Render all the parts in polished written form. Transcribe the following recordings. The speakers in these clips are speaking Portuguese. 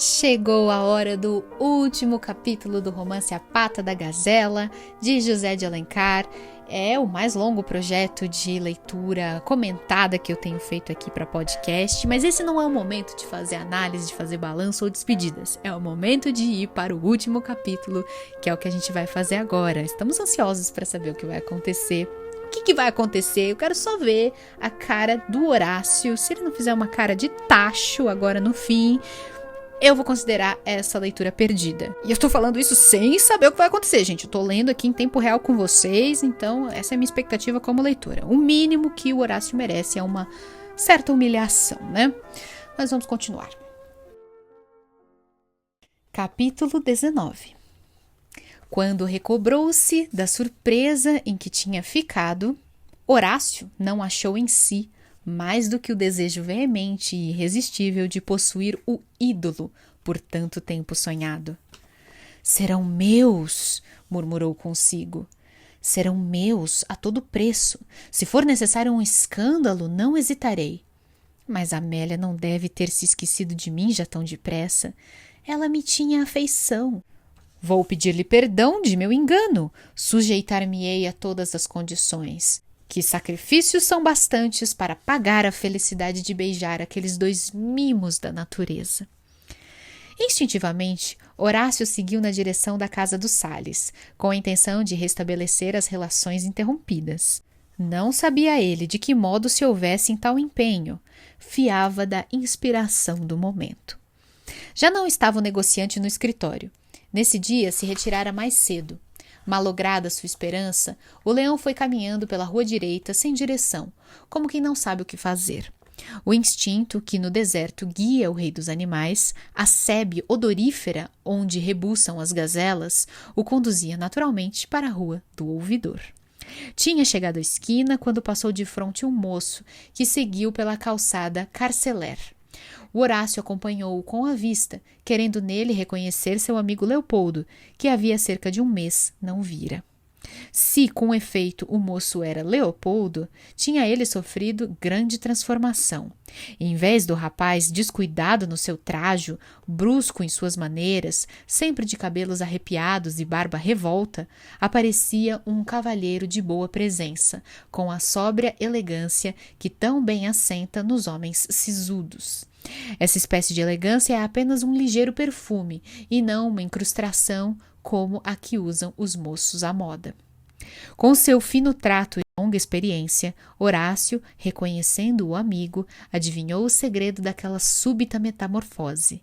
Chegou a hora do último capítulo do romance A Pata da Gazela, de José de Alencar. É o mais longo projeto de leitura comentada que eu tenho feito aqui para podcast, mas esse não é o momento de fazer análise, de fazer balanço ou despedidas. É o momento de ir para o último capítulo, que é o que a gente vai fazer agora. Estamos ansiosos para saber o que vai acontecer. O que vai acontecer? Eu quero só ver a cara do Horácio. Se ele não fizer uma cara de tacho agora no fim, eu vou considerar essa leitura perdida. E eu tô falando isso sem saber o que vai acontecer, gente. Eu tô lendo aqui em tempo real com vocês, então essa é a minha expectativa como leitora. O mínimo que o Horácio merece é uma certa humilhação, né? Mas vamos continuar. Capítulo 19. Quando recobrou-se da surpresa em que tinha ficado, Horácio não achou em si mais do que o desejo veemente e irresistível de possuir o ídolo por tanto tempo sonhado. Serão meus, murmurou consigo. Serão meus a todo preço. Se for necessário um escândalo, não hesitarei. Mas Amélia não deve ter se esquecido de mim já tão depressa. Ela me tinha afeição. Vou pedir-lhe perdão de meu engano, sujeitar-me-ei a todas as condições. Que sacrifícios são bastantes para pagar a felicidade de beijar aqueles dois mimos da natureza. Instintivamente, Horácio seguiu na direção da casa dos Salles, com a intenção de restabelecer as relações interrompidas. Não sabia ele de que modo se houvesse em tal empenho, fiava da inspiração do momento. Já não estava o negociante no escritório. Nesse dia se retirara mais cedo. Malograda sua esperança, o leão foi caminhando pela rua direita sem direção, como quem não sabe o que fazer. O instinto que no deserto guia o rei dos animais, a sebe odorífera onde rebuçam as gazelas, o conduzia naturalmente para a rua do ouvidor. Tinha chegado à esquina quando passou de fronte um moço que seguiu pela calçada Carceler. O Horácio acompanhou-o com a vista, querendo nele reconhecer seu amigo Leopoldo, que havia cerca de um mês não vira. Se, com efeito, o moço era Leopoldo, tinha ele sofrido grande transformação. Em vez do rapaz descuidado no seu trajo, brusco em suas maneiras, sempre de cabelos arrepiados e barba revolta, aparecia um cavalheiro de boa presença, com a sóbria elegância que tão bem assenta nos homens sisudos. Essa espécie de elegância é apenas um ligeiro perfume e não uma incrustação como a que usam os moços à moda. Com seu fino trato e longa experiência, Horácio, reconhecendo o amigo, adivinhou o segredo daquela súbita metamorfose.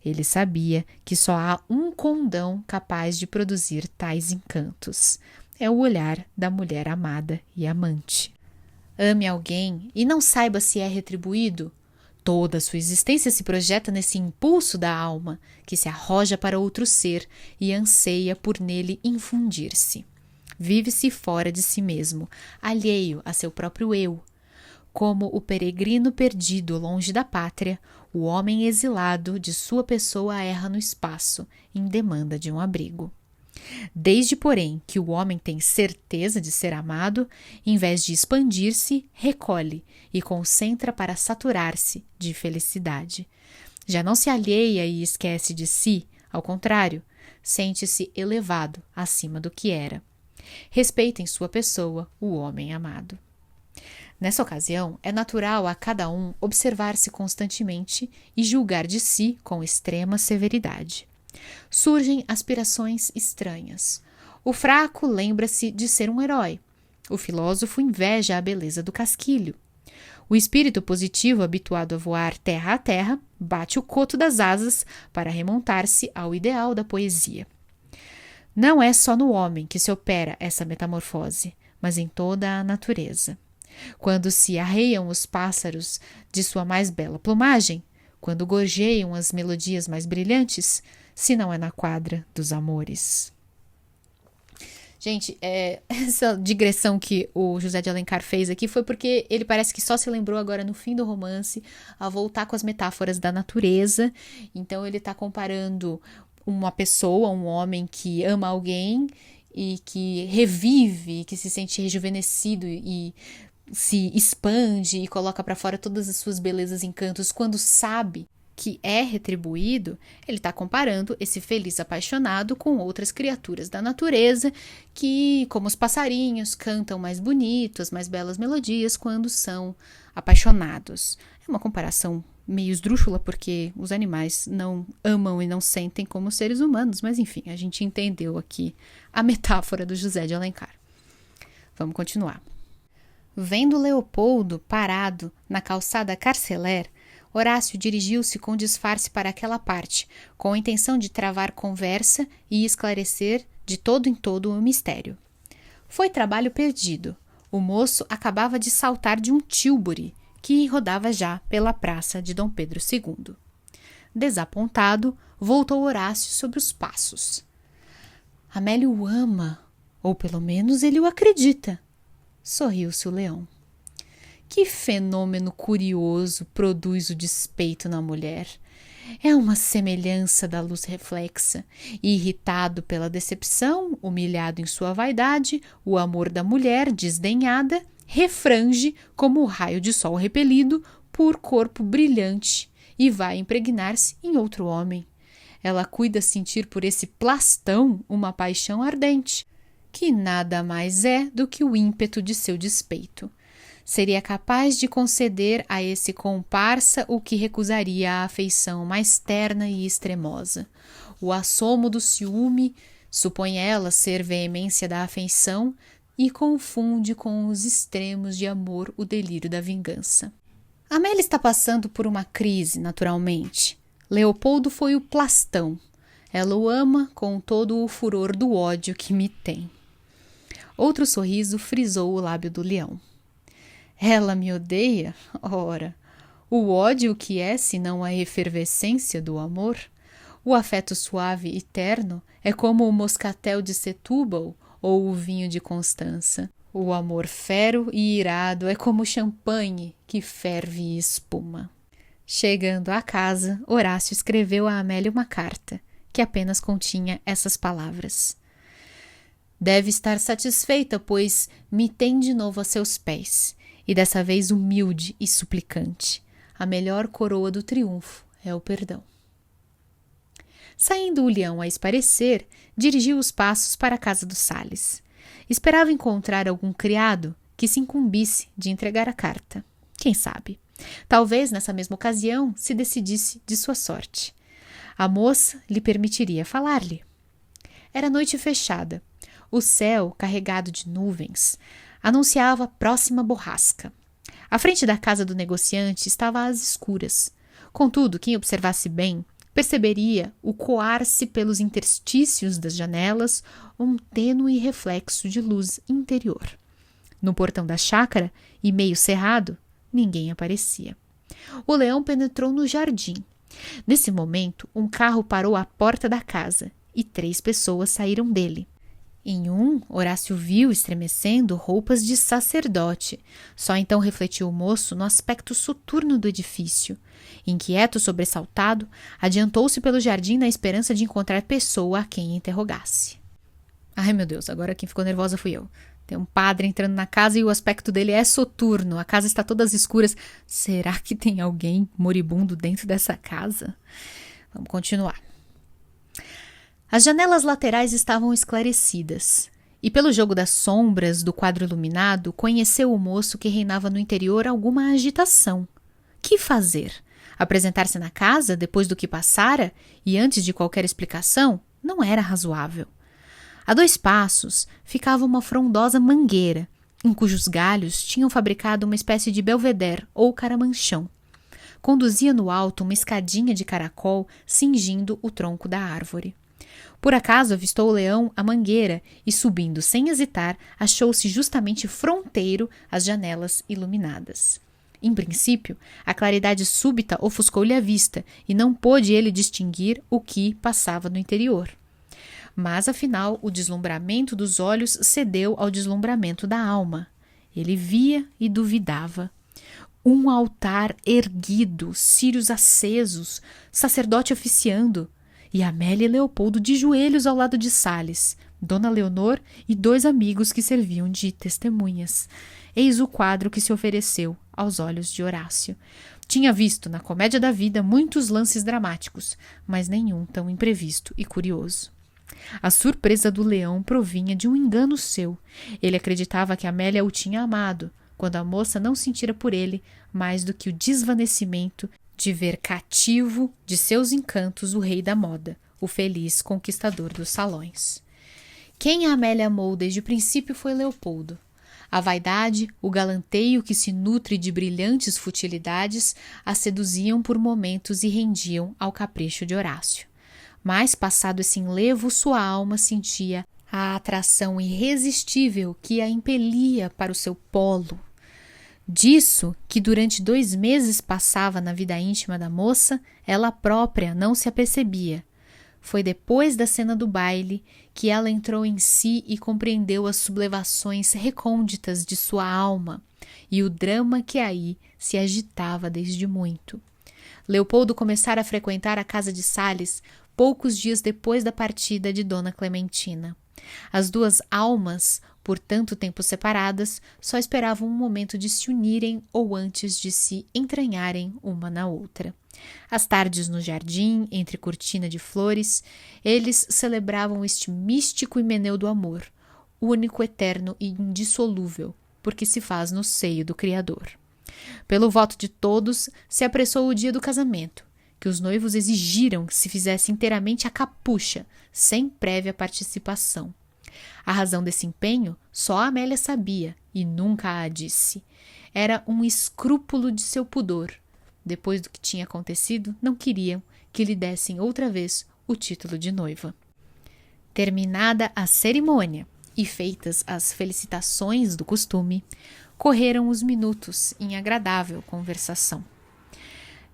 Ele sabia que só há um condão capaz de produzir tais encantos. É o olhar da mulher amada e amante. Ame alguém e não saiba se é retribuído? Toda a sua existência se projeta nesse impulso da alma, que se arroja para outro ser e anseia por nele infundir-se. Vive-se fora de si mesmo, alheio a seu próprio eu. Como o peregrino perdido longe da pátria, o homem exilado de sua pessoa erra no espaço, em demanda de um abrigo. Desde, porém, que o homem tem certeza de ser amado, em vez de expandir-se, recolhe e concentra para saturar-se de felicidade. Já não se alheia e esquece de si, ao contrário, sente-se elevado acima do que era. Respeita em sua pessoa o homem amado. Nessa ocasião, é natural a cada um observar-se constantemente e julgar de si com extrema severidade. Surgem aspirações estranhas. O fraco lembra-se de ser um herói. O filósofo inveja a beleza do casquilho. O espírito positivo, habituado a voar terra a terra, bate o coto das asas para remontar-se ao ideal da poesia. Não é só no homem que se opera essa metamorfose, mas em toda a natureza. Quando se arreiam os pássaros de sua mais bela plumagem, quando gorjeiam as melodias mais brilhantes, se não é na quadra dos amores. Gente, essa digressão que o José de Alencar fez aqui foi porque ele parece que só se lembrou agora no fim do romance a voltar com as metáforas da natureza. Então ele está comparando uma pessoa, um homem que ama alguém e que revive, que se sente rejuvenescido e se expande e coloca para fora todas as suas belezas e encantos quando sabe que é retribuído, ele está comparando esse feliz apaixonado com outras criaturas da natureza que, como os passarinhos, cantam mais bonitas, mais belas melodias quando são apaixonados. É uma comparação meio esdrúxula, porque os animais não amam e não sentem como os seres humanos, mas enfim, a gente entendeu aqui a metáfora do José de Alencar. Vamos continuar. Vendo Leopoldo parado na calçada Carceler, Horácio dirigiu-se com disfarce para aquela parte, com a intenção de travar conversa e esclarecer de todo em todo o mistério. Foi trabalho perdido. O moço acabava de saltar de um tílburi que rodava já pela praça de Dom Pedro II. Desapontado, voltou Horácio sobre os passos. Amélio o ama, ou pelo menos ele o acredita. Sorriu-se o leão. Que fenômeno curioso produz o despeito na mulher. É uma semelhança da luz reflexa. Irritado pela decepção, humilhado em sua vaidade, o amor da mulher, desdenhada, refrange como o raio de sol repelido por corpo brilhante e vai impregnar-se em outro homem. Ela cuida sentir por esse plastão uma paixão ardente, que nada mais é do que o ímpeto de seu despeito. Seria capaz de conceder a esse comparsa o que recusaria a afeição mais terna e extremosa. O assomo do ciúme supõe ela ser veemência da afeição e confunde com os extremos de amor o delírio da vingança. Amélia está passando por uma crise, naturalmente. Leopoldo foi o plastão. Ela o ama com todo o furor do ódio que me tem. Outro sorriso frisou o lábio do leão. Ela me odeia? Ora, o ódio que é senão a efervescência do amor? O afeto suave e terno é como o moscatel de Setúbal ou o vinho de Constança. O amor fero e irado é como o champanhe que ferve e espuma. Chegando à casa, Horácio escreveu a Amélia uma carta, que apenas continha essas palavras. Deve estar satisfeita, pois me tem de novo a seus pés, e dessa vez humilde e suplicante. A melhor coroa do triunfo é o perdão. Saindo o leão a esparecer, dirigiu os passos para a casa do Salles. Esperava encontrar algum criado que se incumbisse de entregar a carta. Quem sabe? Talvez nessa mesma ocasião se decidisse de sua sorte. A moça lhe permitiria falar-lhe. Era noite fechada. O céu, carregado de nuvens, anunciava próxima borrasca. A frente da casa do negociante estava às escuras. Contudo, quem observasse bem, perceberia o coar-se pelos interstícios das janelas um tênue reflexo de luz interior. No portão da chácara, e meio cerrado, ninguém aparecia. O leão penetrou no jardim. Nesse momento, um carro parou à porta da casa e 3 pessoas saíram dele. Em um, Horácio viu, estremecendo, roupas de sacerdote. Só então refletiu o moço no aspecto soturno do edifício. Inquieto, sobressaltado, adiantou-se pelo jardim na esperança de encontrar pessoa a quem interrogasse. Ai, meu Deus, agora quem ficou nervosa fui eu. Tem um padre entrando na casa e o aspecto dele é soturno. A casa está toda às escuras. Será que tem alguém moribundo dentro dessa casa? Vamos continuar. As janelas laterais estavam esclarecidas, e pelo jogo das sombras do quadro iluminado, conheceu o moço que reinava no interior alguma agitação. Que fazer? Apresentar-se na casa depois do que passara e antes de qualquer explicação não era razoável. A 2 passos ficava uma frondosa mangueira, em cujos galhos tinham fabricado uma espécie de belvedere ou caramanchão. Conduzia no alto uma escadinha de caracol cingindo o tronco da árvore. Por acaso avistou o leão a mangueira e, subindo sem hesitar, achou-se justamente fronteiro às janelas iluminadas. Em princípio, a claridade súbita ofuscou-lhe a vista e não pôde ele distinguir o que passava no interior. Mas, afinal, o deslumbramento dos olhos cedeu ao deslumbramento da alma. Ele via e duvidava. Um altar erguido, círios acesos, sacerdote oficiando, e Amélia e Leopoldo de joelhos ao lado de Salles, Dona Leonor e 2 amigos que serviam de testemunhas. Eis o quadro que se ofereceu aos olhos de Horácio. Tinha visto na comédia da vida muitos lances dramáticos, mas nenhum tão imprevisto e curioso. A surpresa do leão provinha de um engano seu. Ele acreditava que Amélia o tinha amado, quando a moça não sentira por ele mais do que o desvanecimento de ver cativo de seus encantos o rei da moda, o feliz conquistador dos salões. Quem a Amélia amou desde o princípio foi Leopoldo. A vaidade, o galanteio que se nutre de brilhantes futilidades, a seduziam por momentos e rendiam ao capricho de Horácio. Mas, passado esse enlevo, sua alma sentia a atração irresistível que a impelia para o seu polo. Disso, que durante 2 meses passava na vida íntima da moça, ela própria não se apercebia. Foi depois da cena do baile que ela entrou em si e compreendeu as sublevações recônditas de sua alma e o drama que aí se agitava desde muito. Leopoldo começara a frequentar a casa de Sales poucos dias depois da partida de Dona Clementina. As 2 almas, por tanto tempo separadas, só esperavam um momento de se unirem ou antes de se entranharem uma na outra. Às tardes no jardim, entre cortina de flores, eles celebravam este místico himeneu do amor, único, eterno e indissolúvel, porque se faz no seio do Criador. Pelo voto de todos, se apressou o dia do casamento, que os noivos exigiram que se fizesse inteiramente a capucha, sem prévia participação. A razão desse empenho só a Amélia sabia e nunca a disse. Era um escrúpulo de seu pudor. Depois do que tinha acontecido, não queriam que lhe dessem outra vez o título de noiva. Terminada a cerimônia e feitas as felicitações do costume, correram os minutos em agradável conversação.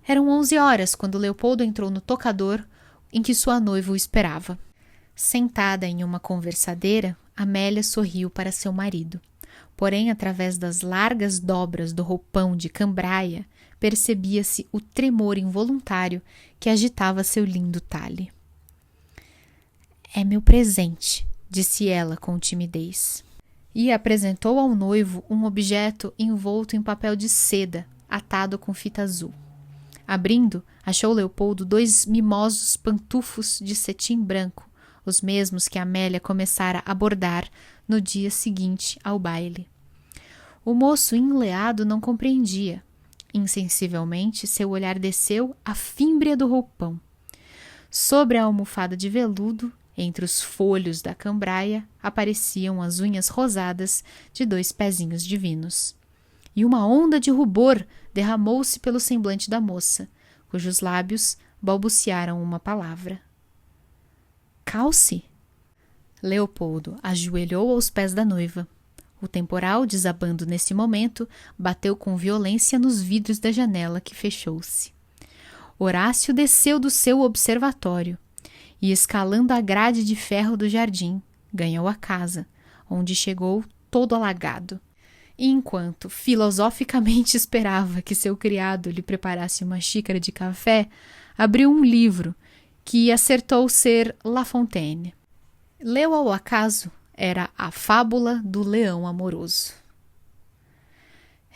Eram 11 horas quando Leopoldo entrou no tocador em que sua noiva o esperava. Sentada em uma conversadeira, Amélia sorriu para seu marido. Porém, através das largas dobras do roupão de cambraia, percebia-se o tremor involuntário que agitava seu lindo talhe. "É meu presente", disse ela com timidez. E apresentou ao noivo um objeto envolto em papel de seda, atado com fita azul. Abrindo, achou Leopoldo 2 mimosos pantufos de cetim branco, os mesmos que Amélia começara a bordar no dia seguinte ao baile. O moço enleado não compreendia. Insensivelmente, seu olhar desceu à fímbria do roupão. Sobre a almofada de veludo, entre os folhos da cambraia, apareciam as unhas rosadas de 2 pezinhos divinos. E uma onda de rubor derramou-se pelo semblante da moça, cujos lábios balbuciaram uma palavra. "Calce?" Leopoldo ajoelhou aos pés da noiva. O temporal, desabando nesse momento, bateu com violência nos vidros da janela que fechou-se. Horácio desceu do seu observatório e, escalando a grade de ferro do jardim, ganhou a casa, onde chegou todo alagado. E enquanto filosoficamente esperava que seu criado lhe preparasse uma xícara de café, abriu um livro que acertou ser La Fontaine. Leu ao acaso, era a fábula do leão amoroso.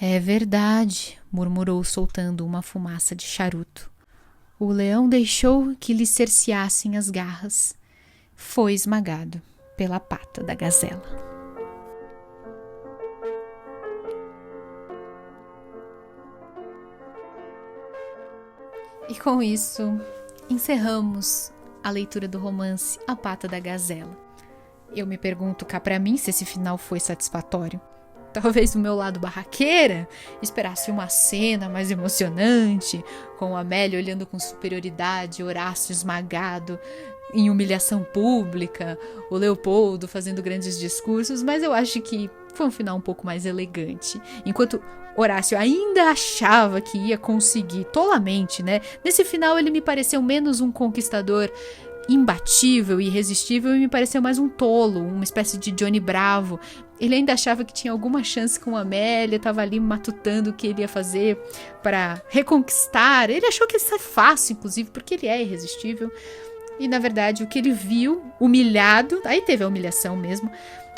"É verdade", murmurou soltando uma fumaça de charuto. "O leão deixou que lhe cerceassem as garras. Foi esmagado pela pata da gazela." E com isso, encerramos a leitura do romance A Pata da Gazela. Eu me pergunto cá pra mim se esse final foi satisfatório. Talvez o meu lado barraqueira esperasse uma cena mais emocionante, com Amélia olhando com superioridade, Horácio esmagado em humilhação pública, o Leopoldo fazendo grandes discursos, mas eu acho que foi um final um pouco mais elegante. Enquanto Horácio ainda achava que ia conseguir, tolamente, né? Nesse final ele me pareceu menos um conquistador imbatível e irresistível e me pareceu mais um tolo, uma espécie de Johnny Bravo. Ele ainda achava que tinha alguma chance com a Amélia, estava ali matutando o que ele ia fazer para reconquistar. Ele achou que ia ser fácil, inclusive, porque ele é irresistível. E, na verdade, o que ele viu, humilhado, aí teve a humilhação mesmo,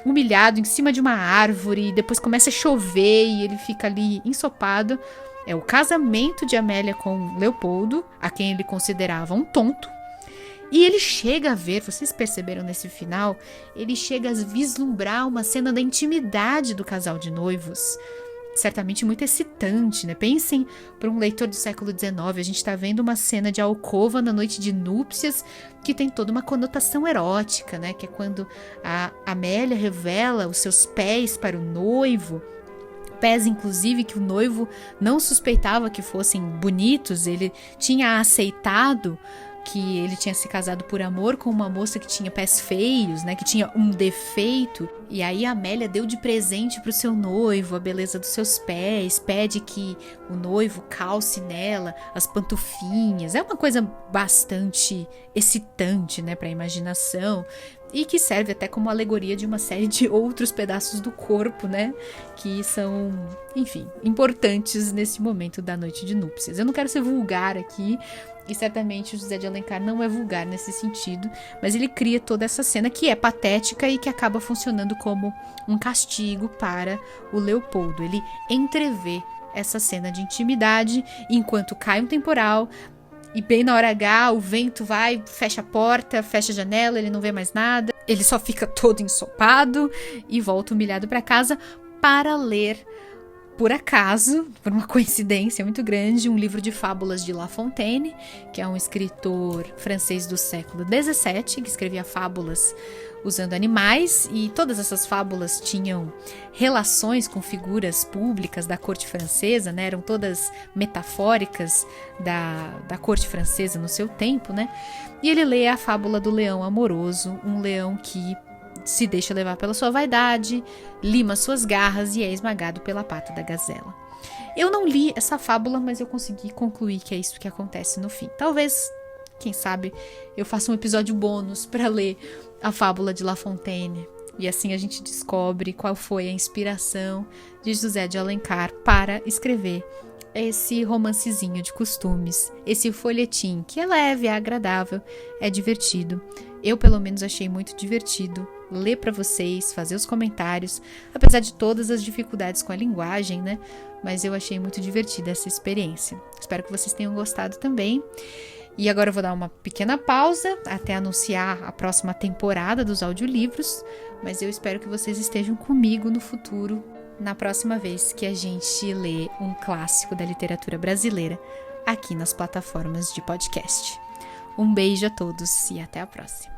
humilhado em cima de uma árvore, e depois começa a chover e ele fica ali ensopado. É o casamento de Amélia com Leopoldo, a quem ele considerava um tonto. E ele chega a ver, vocês perceberam nesse final, ele chega a vislumbrar uma cena da intimidade do casal de noivos. Certamente muito excitante, né? Pensem, para um leitor do século XIX, a gente está vendo uma cena de alcova na noite de núpcias que tem toda uma conotação erótica, né? Que é quando a Amélia revela os seus pés para o noivo. Pés, inclusive, que o noivo não suspeitava que fossem bonitos, ele tinha aceitado que ele tinha se casado por amor com uma moça que tinha pés feios, né, que tinha um defeito. E aí a Amélia deu de presente para o seu noivo a beleza dos seus pés, pede que o noivo calce nela as pantufinhas. É uma coisa bastante excitante, né, para a imaginação, e que serve até como alegoria de uma série de outros pedaços do corpo, né, que são, enfim, importantes nesse momento da noite de núpcias. Eu não quero ser vulgar aqui, e certamente o José de Alencar não é vulgar nesse sentido, mas ele cria toda essa cena que é patética e que acaba funcionando como um castigo para o Leopoldo. Ele entrevê essa cena de intimidade enquanto cai um temporal e bem na hora H o vento vai, fecha a porta, fecha a janela, ele não vê mais nada, ele só fica todo ensopado e volta humilhado para casa para ler, por acaso, por uma coincidência muito grande, um livro de fábulas de La Fontaine, que é um escritor francês do século XVII, que escrevia fábulas usando animais, e todas essas fábulas tinham relações com figuras públicas da corte francesa, né? Eram todas metafóricas da corte francesa no seu tempo, né? E ele lê a fábula do leão amoroso, um leão que se deixa levar pela sua vaidade, lima suas garras e é esmagado pela pata da gazela. Eu não li essa fábula, mas eu consegui concluir que é isso que acontece no fim. Talvez, quem sabe, eu faça um episódio bônus para ler a fábula de La Fontaine. E assim a gente descobre qual foi a inspiração de José de Alencar para escrever esse romancezinho de costumes, esse folhetim que é leve, é agradável, é divertido. Eu, pelo menos, achei muito divertido ler para vocês, fazer os comentários, apesar de todas as dificuldades com a linguagem, né? Mas eu achei muito divertida essa experiência. Espero que vocês tenham gostado também. E agora eu vou dar uma pequena pausa até anunciar a próxima temporada dos audiolivros, mas eu espero que vocês estejam comigo no futuro, na próxima vez que a gente lê um clássico da literatura brasileira aqui nas plataformas de podcast. Um beijo a todos e até a próxima.